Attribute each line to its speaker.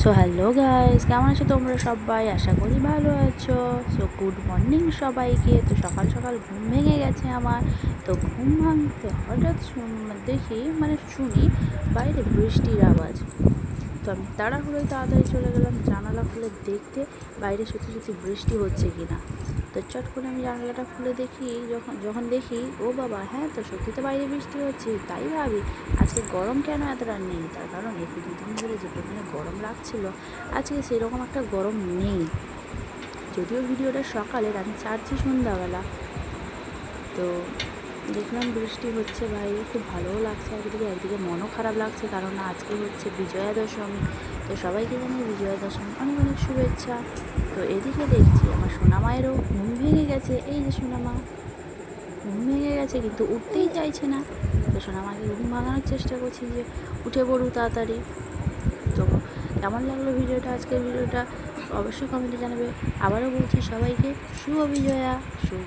Speaker 1: So hello guys, কেমন আছো তোমরা সবাই? আশা করি ভালো আছো। সো গুড মর্নিং সবাইকে। তো সকাল সকাল ঘুম ভেঙে গেছে আমার। তো ঘুম ভাঙতে হঠাৎ দেখি শুনি বাইরে বৃষ্টির আওয়াজ। তো আমি তাড়াহুড়োয় তাড়াতাড়ি চলে গেলাম জানালা খুলে দেখতে বাইরে সত্যি সত্যি বৃষ্টি হচ্ছে কিনা। তো চট করে আমি জানালাটা খুলে দেখি, যখন দেখি ও বাবা, হ্যাঁ তো সত্যি তো বাইরে বৃষ্টি হচ্ছে। তাই ভাবি আজকে গরম কেন এতটা নেই। তার কারণ এই দুদিন ধরে যে পরিমাণে গরম লাগছিল, আজকে সেরকম একটা গরম নেই। যদিও ভিডিওটা সকালের, আমি ছাড়ছি সন্ধ্যাবেলা। তো দেখলাম বৃষ্টি হচ্ছে, ভাই খুব ভালোও লাগছে একদিকে মনও খারাপ লাগছে, কারণ আজকে হচ্ছে বিজয়া দশমী। তো সবাইকে জানি বিজয়া দশমী অনেক অনেক শুভেচ্ছা। তো এদিকে দেখছি আমার সোনামায়েরও ঘুম ভেঙে গেছে। এই যে সোনামা ঘুম ভেঙে গেছে কিন্তু উঠতেই চাইছে না। তো সোনামাকে ঘুম ভাঙানোর চেষ্টা করছি যে উঠে পড়ু তাড়াতাড়ি। তো কেমন লাগলো ভিডিওটা, আজকের ভিডিওটা অবশ্যই কমেন্টে জানাবে। আবারও বলছি সবাইকে শুভ বিজয়া, শুভ